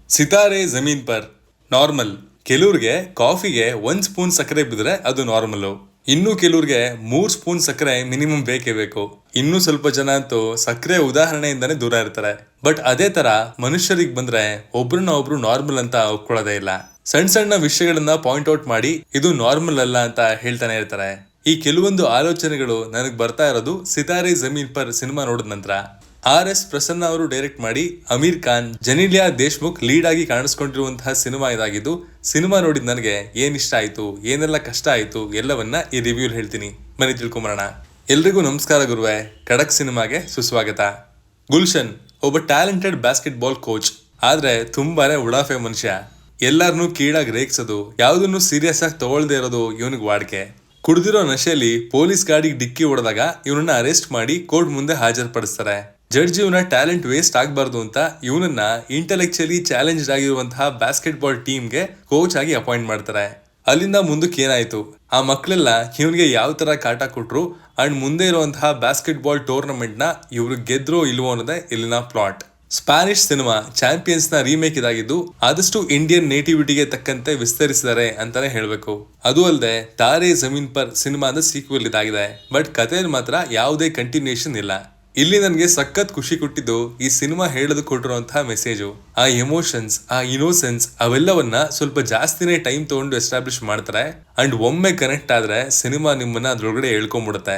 ಸಿತಾರೆ ಜಮೀನ್ per normal. ಕೆಲವ್ರಿಗೆ ಕಾಫಿಗೆ 1 ಸ್ಪೂನ್ ಸಕ್ಕರೆ ಬಿದ್ರೆ ಅದು ನಾರ್ಮಲ್. ಇನ್ನು ಕೆಲವ್ರಿಗೆ 3 ಸ್ಪೂನ್ ಸಕ್ಕರೆ ಮಿನಿಮಮ್ ಬೇಕೇ ಬೇಕು. ಇನ್ನು ಸ್ವಲ್ಪ ಜನ ಅಂತೂ ಸಕ್ಕರೆ ಉದಾಹರಣೆಯಿಂದಾನೇ ದೂರ ಇರ್ತಾರೆ. ಬಟ್ ಅದೇ ತರ ಮನುಷ್ಯರಿಗೆ ಬಂದ್ರೆ ಒಬ್ರನ್ನ ಒಬ್ರು ನಾರ್ಮಲ್ ಅಂತ ಒಪ್ಕೊಳ್ಳೋದೇ ಇಲ್ಲ. ಸಣ್ಣ ಸಣ್ಣ ವಿಷಯಗಳನ್ನ ಪಾಯಿಂಟ್ ಔಟ್ ಮಾಡಿ ಇದು ನಾರ್ಮಲ್ ಅಲ್ಲ ಅಂತ ಹೇಳ್ತಾನೆ ಇರ್ತಾರೆ. ಈ ಕೆಲವೊಂದು ಆಲೋಚನೆಗಳು ನನಗ್ ಬರ್ತಾ ಇರೋದು ಸಿತಾರೆ ಜಮೀನ್ ಪರ್ ಸಿನಿಮಾ ನೋಡಿದ ನಂತರ. RS ಪ್ರಸನ್ನ ಅವರು ಡೈರೆಕ್ಟ್ ಮಾಡಿ ಅಮೀರ್ ಖಾನ್, ಜೆನಿಲಿಯಾ ದೇಶ್ಮುಖ್ ಲೀಡ್ ಆಗಿ ಕಾಣಿಸ್ಕೊಂಡಿರುವಂತಹ ಸಿನಿಮಾ ಇದಾಗಿದ್ದು, ಸಿನಿಮಾ ನೋಡಿದ ನನಗೆ ಏನ್ ಇಷ್ಟ ಆಯ್ತು, ಏನೆಲ್ಲ ಕಷ್ಟ ಆಯ್ತು ಎಲ್ಲವನ್ನ ಈ ರಿವ್ಯೂ ಹೇಳ್ತೀನಿ. ಬನ್ನಿ ತಿಳ್ಕೊಂಬರೋಣ. ಎಲ್ರಿಗೂ ನಮಸ್ಕಾರ ಗುರುವೆ. ಖಡಕ್ ಸಿನಿಮಾಗೆ ಸುಸ್ವಾಗತ. ಗುಲ್ಶನ್ ಒಬ್ಬ ಟ್ಯಾಲೆಂಟೆಡ್ ಬಾಸ್ಕೆಟ್ ಬಾಲ್ ಕೋಚ್, ಆದ್ರೆ ತುಂಬಾನೇ ಉಡಾಫೆ ಮನುಷ್ಯ. ಎಲ್ಲಾರನ್ನೂ ಕೀಳಾಗಿ ರೇಗ್ಸೋದು, ಯಾವ್ದನ್ನು ಸೀರಿಯಸ್ ಆಗಿ ತಗೊಳ್ದೇ ಇರೋದು ಇವನಿಗೆ ವಾಡಿಕೆ. ಕುಡ್ದಿರೋ ನಶೆಯಲ್ಲಿ ಪೊಲೀಸ್ ಗಾಡಿಗೆ ಡಿಕ್ಕಿ ಹೊಡೆದಾಗ ಇವನನ್ನ ಅರೆಸ್ಟ್ ಮಾಡಿ ಕೋರ್ಟ್ ಮುಂದೆ ಹಾಜರುಪಡಿಸ್ತಾರೆ. ಜಡ್ಜ್ ಇವನ ಟ್ಯಾಲೆಂಟ್ ವೇಸ್ಟ್ ಆಗಬಾರ್ದು ಅಂತ ಇವನನ್ನ ಇಂಟೆಲೆಕ್ಚುಯಲಿ ಚಾಲೆಂಜ್ಡ್ ಆಗಿರುವಂತಹ ಬಾಸ್ಕೆಟ್ ಬಾಲ್ ಟೀಮ್ಗೆ ಕೋಚ್ ಆಗಿ ಅಪಾಯಿಂಟ್ ಮಾಡ್ತಾರೆ. ಅಲ್ಲಿಂದ ಮುಂದಕ್ಕೆ ಏನಾಯ್ತು, ಆ ಮಕ್ಕಳೆಲ್ಲ ಇವನಿಗೆ ಯಾವ ತರ ಕಾಟ ಕೊಟ್ರು ಅಂಡ್ ಮುಂದೆ ಇರುವಂತಹ ಬಾಸ್ಕೆಟ್ ಬಾಲ್ ಟೂರ್ನಮೆಂಟ್ ನ ಇವ್ರು ಗೆದ್ರೋ ಇಲ್ವೋ ಅನ್ನೋದೇ ಇಲ್ಲಿನ ಪ್ಲಾಟ್. ಸ್ಪ್ಯಾನಿಷ್ ಸಿನಿಮಾ ಚಾಂಪಿಯನ್ಸ್ ನ ರೀಮೇಕ್ ಇದಾಗಿದ್ದು, ಆದಷ್ಟು ಇಂಡಿಯನ್ ನೇಟಿವಿಟಿಗೆ ತಕ್ಕಂತೆ ವಿಸ್ತರಿಸಿದ್ದಾರೆ ಅಂತಾನೆ ಹೇಳ್ಬೇಕು. ಅದು ಅಲ್ಲದೆ ತಾರೆ ಜಮೀನ್ ಪರ್ ಸಿನಿಮಾದ ಸೀಕ್ವೆಲ್ ಇದಾಗಿದೆ. ಬಟ್ ಕಥೆಯಲ್ಲಿ ಮಾತ್ರ ಯಾವುದೇ ಕಂಟಿನ್ಯೂಷನ್ ಇಲ್ಲ. ಇಲ್ಲಿ ನನಗೆ ಸಖತ್ ಖುಷಿ ಕೊಟ್ಟಿದ್ದು ಈ ಸಿನಿಮಾ ಹೇಳೋದು ಕೊಟ್ಟಿರುವಂತಹ ಮೆಸೇಜು. ಆ ಎಮೋಷನ್ಸ್, ಆ ಇನೋಸೆನ್ಸ್ ಅವೆಲ್ಲವನ್ನ ಸ್ವಲ್ಪ ಜಾಸ್ತಿನೇ ಟೈಮ್ ತಗೊಂಡು ಎಸ್ಟಾಬ್ಲಿಷ್ ಮಾಡ್ತಾರೆ. ಅಂಡ್ ಒಮ್ಮೆ ಕನೆಕ್ಟ್ ಆದ್ರೆ ಸಿನಿಮಾ ನಿಮ್ಮನ್ನ ಅದ್ರೊಳಗಡೆ ಹೇಳ್ಕೊಂಡ್ಬಿಡುತ್ತೆ.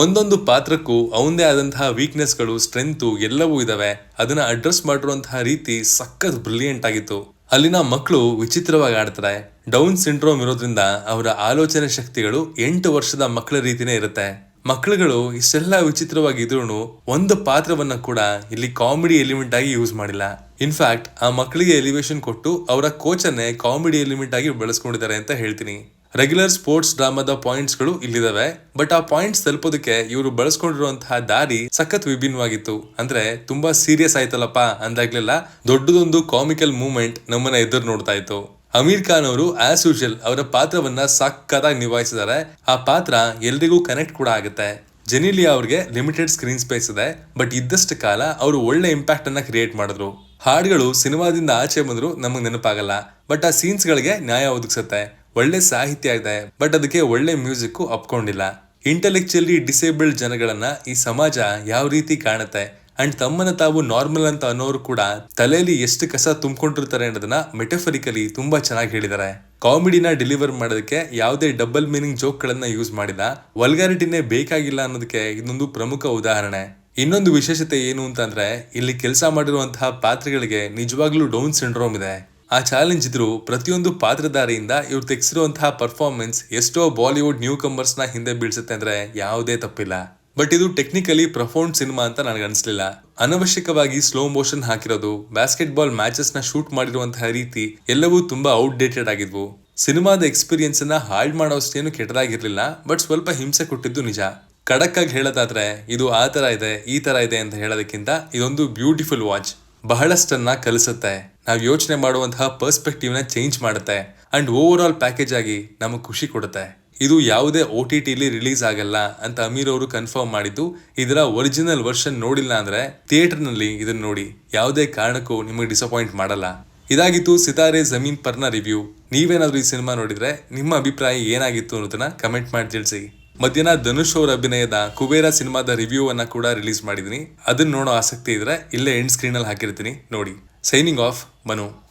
ಒಂದೊಂದು ಪಾತ್ರಕ್ಕೂ ಅವಂದೇ ಆದಂತಹ ವೀಕ್ನೆಸ್ಗಳು, ಸ್ಟ್ರೆಂತ್ ಎಲ್ಲವೂ ಇದಾವೆ. ಅದನ್ನ ಅಡ್ರೆಸ್ ಮಾಡಿರುವಂತಹ ರೀತಿ ಸಖತ್ ಬ್ರಿಲಿಯಂಟ್ ಆಗಿತ್ತು. ಅಲ್ಲಿನ ಮಕ್ಕಳು ವಿಚಿತ್ರವಾಗಿ ಆಡ್ತಾರೆ. ಡೌನ್ ಸಿಂಡ್ರೋಮ್ ಇರೋದ್ರಿಂದ ಅವರ ಆಲೋಚನೆ ಶಕ್ತಿಗಳು 8 ವರ್ಷದ ಮಕ್ಕಳ ರೀತಿನೇ ಇರುತ್ತೆ. ಮಕ್ಕಳುಗಳು ಇಷ್ಟೆಲ್ಲ ವಿಚಿತ್ರವಾಗಿದ್ರು ಒಂದು ಪಾತ್ರವನ್ನ ಕೂಡ ಇಲ್ಲಿ ಕಾಮಿಡಿ ಎಲಿಮೆಂಟ್ ಆಗಿ ಯೂಸ್ ಮಾಡಿಲ್ಲ. ಇನ್ಫ್ಯಾಕ್ಟ್ ಆ ಮಕ್ಕಳಿಗೆ ಎಲಿವೇಶನ್ ಕೊಟ್ಟು ಅವರ ಕೋಚನ್ನೇ ಕಾಮಿಡಿ ಎಲಿಮೆಂಟ್ ಆಗಿ ಬೆಳೆಸ್ಕೊಂಡಿದ್ದಾರೆ ಅಂತ ಹೇಳ್ತೀನಿ. ರೆಗ್ಯುಲರ್ ಸ್ಪೋರ್ಟ್ಸ್ ಡ್ರಾಮಾದ ಪಾಯಿಂಟ್ಸ್ ಗಳು ಇಲ್ಲಿದಾವೆ. ಬಟ್ ಆ ಪಾಯಿಂಟ್ಸ್ ತಲುಪೋದಕ್ಕೆ ಇವರು ಬಳಸ್ಕೊಂಡಿರುವಂತಹ ದಾರಿ ಸಖತ್ ವಿಭಿನ್ನವಾಗಿತ್ತು. ಅಂದ್ರೆ ತುಂಬಾ ಸೀರಿಯಸ್ ಆಯ್ತಲ್ಲಪ್ಪ ಅಂದಾಗ್ಲೆಲ್ಲ ದೊಡ್ಡದೊಂದು ಕಾಮಿಕಲ್ ಮೂವ್ಮೆಂಟ್ ನಮ್ಮನ್ನ ಎದುರು ನೋಡ್ತಾ ಇತ್ತು. ಅಮೀರ್ ಖಾನ್ ಅವರು ಆಸ್ ಯೂಶುವಲ್ ಅವರ ಪಾತ್ರವನ್ನ ಸಕ್ಕತ್ತಾಗಿ ನಿಭಾಯಿಸಿದ್ದಾರೆ. ಆ ಪಾತ್ರ ಎಲ್ರಿಗೂ ಕನೆಕ್ಟ್ ಕೂಡ ಆಗುತ್ತೆ. ಜೆನಿಲಿಯಾ ಅವ್ರಿಗೆ ಲಿಮಿಟೆಡ್ ಸ್ಕ್ರೀನ್ ಸ್ಪೇಸ್ ಇದೆ, ಬಟ್ ಇದ್ದಷ್ಟು ಕಾಲ ಅವರು ಒಳ್ಳೆ ಇಂಪ್ಯಾಕ್ಟ್ ಅನ್ನ ಕ್ರಿಯೇಟ್ ಮಾಡಿದ್ರು. ಹಾಡುಗಳು ಸಿನಿಮಾದಿಂದ ಆಚೆ ಬಂದ್ರು ನಮಗ್ ನೆನಪಾಗಲ್ಲ, ಬಟ್ ಆ ಸೀನ್ಸ್ ಗಳಿಗೆ ನ್ಯಾಯ ಒದಗಿಸುತ್ತೆ. ಒಳ್ಳೆ ಸಾಹಿತ್ಯ ಇದೆ, ಬಟ್ ಅದಕ್ಕೆ ಒಳ್ಳೆ ಮ್ಯೂಸಿಕ್ ಅಪ್ಕೊಂಡಿಲ್ಲ. ಇಂಟೆಲೆಕ್ಚುಯಲಿ ಡಿಸೇಬಲ್ಡ್ ಜನಗಳನ್ನ ಈ ಸಮಾಜ ಯಾವ ರೀತಿ ಕಾಣುತ್ತೆ ಅಂಡ್ ತಮ್ಮನ್ನ ತಾವು ನಾರ್ಮಲ್ ಅಂತ ಅನ್ನೋರು ಕೂಡ ತಲೆಯಲ್ಲಿ ಎಷ್ಟು ಕಸ ತುಂಬಿಕೊಂಡಿರ್ತಾರೆ ಅನ್ನೋದನ್ನ ಮೆಟಫರಿಕಲಿ ತುಂಬಾ ಚೆನ್ನಾಗಿ ಹೇಳಿದ್ದಾರೆ. ಕಾಮಿಡಿನ ಡೆಲಿವರ್ ಮಾಡೋದಕ್ಕೆ ಯಾವುದೇ ಡಬಲ್ ಮೀನಿಂಗ್ ಜೋಕ್ ಗಳನ್ನ ಯೂಸ್ ಮಾಡಿಲ್ಲ. ವಲ್ಗಾರಿಟಿನೇ ಬೇಕಾಗಿಲ್ಲ ಅನ್ನೋದಕ್ಕೆ ಇದೊಂದು ಪ್ರಮುಖ ಉದಾಹರಣೆ. ಇನ್ನೊಂದು ವಿಶೇಷತೆ ಏನು ಅಂತಂದ್ರೆ, ಇಲ್ಲಿ ಕೆಲಸ ಮಾಡಿರುವಂತಹ ಪಾತ್ರಗಳಿಗೆ ನಿಜವಾಗ್ಲೂ ಡೌನ್ ಸಿಂಡ್ರೋಮ್ ಇದೆ. ಆ ಚಾಲೆಂಜ್ ಇದ್ರು ಪ್ರತಿಯೊಂದು ಪಾತ್ರಧಾರಿಯಿಂದ ಇವ್ರು ತೆಗೆಸಿರುವಂತಹ ಪರ್ಫಾರ್ಮೆನ್ಸ್ ಎಷ್ಟೋ ಬಾಲಿವುಡ್ ನ್ಯೂ ಕಮರ್ಸ್ ನ ಹಿಂದೆ ಬೀಳ್ಸುತ್ತೆ ಅಂದ್ರೆ ಯಾವುದೇ ತಪ್ಪಿಲ್ಲ. ಬಟ್ ಇದು ಟೆಕ್ನಿಕಲಿ ಪ್ರಫೌಂಡ್ ಸಿನಿಮಾ ಅಂತ ನನಗೆ ಅನಿಸ್ಲಿಲ್ಲ. ಅನವಶ್ಯಕವಾಗಿ ಸ್ಲೋ ಮೋಷನ್ ಹಾಕಿರೋದು, ಬಾಸ್ಕೆಟ್ ಬಾಲ್ ಮ್ಯಾಚಸ್ ನ ಶೂಟ್ ಮಾಡಿರುವಂತಹ ರೀತಿ ಎಲ್ಲವೂ ತುಂಬಾ ಔಟ್ಡೇಟೆಡ್ ಆಗಿದ್ವು. ಸಿನಿಮಾದ ಎಕ್ಸ್ಪೀರಿಯನ್ಸ್ ಅನ್ನ ಹಾಳ್ ಮಾಡೋಷ್ಟೇನು ಕೆಟ್ಟದಾಗಿರ್ಲಿಲ್ಲ, ಬಟ್ ಸ್ವಲ್ಪ ಹಿಂಸೆ ಕೊಟ್ಟಿದ್ದು ನಿಜ. ಖಡಕ್ ಆಗಿ ಹೇಳೋದಾದ್ರೆ ಇದು ಆ ತರ ಇದೆ, ಈ ತರ ಇದೆ ಅಂತ ಹೇಳೋದಕ್ಕಿಂತ ಇದೊಂದು ಬ್ಯೂಟಿಫುಲ್ ವಾಚ್. ಬಹಳಷ್ಟನ್ನ ಕಲಿಸುತ್ತೆ. ನಾವು ಯೋಚನೆ ಮಾಡುವಂತಹ ಪರ್ಸ್ಪೆಕ್ಟಿವ್ ನ ಚೇಂಜ್ ಮಾಡುತ್ತೆ ಅಂಡ್ ಓವರ್ ಆಲ್ ಪ್ಯಾಕೇಜ್ ಆಗಿ ನಮಗೆ ಖುಷಿ ಕೊಡುತ್ತೆ. ಇದು ಯಾವುದೇ OTT ರಿಲೀಸ್ ಆಗಲ್ಲ ಅಂತ ಅಮೀರ್ ಅವರು ಕನ್ಫರ್ಮ್ ಮಾಡಿದ್ದು. ಇದರ ಒರಿಜಿನಲ್ ವರ್ಷನ್ ನೋಡಿಲ್ಲ ಅಂದ್ರೆ ಥಿಯೇಟರ್ ನಲ್ಲಿ ಇದನ್ನ ನೋಡಿ, ಯಾವುದೇ ಕಾರಣಕ್ಕೂ ನಿಮಗೆ ಡಿಸಪಾಯಿಂಟ್ ಮಾಡಲ್ಲ. ಇದಾಗಿತ್ತು ಸಿತಾರೆ ಜಮೀನ್ ಪರ್ನ ರಿವ್ಯೂ. ನೀವೇನಾದ್ರೂ ಈ ಸಿನಿಮಾ ನೋಡಿದ್ರೆ ನಿಮ್ಮ ಅಭಿಪ್ರಾಯ ಏನಾಗಿತ್ತು ಅನ್ನೋದನ್ನ ಕಮೆಂಟ್ ಮಾಡಿ ತಿಳಿಸಿ. ಮಧ್ಯಾಹ್ನ ಧನುಷ್ ಅವರ ಅಭಿನಯದ ಕುಬೇರ ಸಿನಿಮಾದ ರಿವ್ಯೂ ಅನ್ನ ಕೂಡ ರಿಲೀಸ್ ಮಾಡಿದೀನಿ. ಅದನ್ನ ನೋಡೋ ಆಸಕ್ತಿ ಇದ್ರೆ ಇಲ್ಲೇ ಎಂಡ್ ಸ್ಕ್ರೀನ್ ಅಲ್ಲಿ ಹಾಕಿರ್ತೀನಿ, ನೋಡಿ. Signing off, Manu.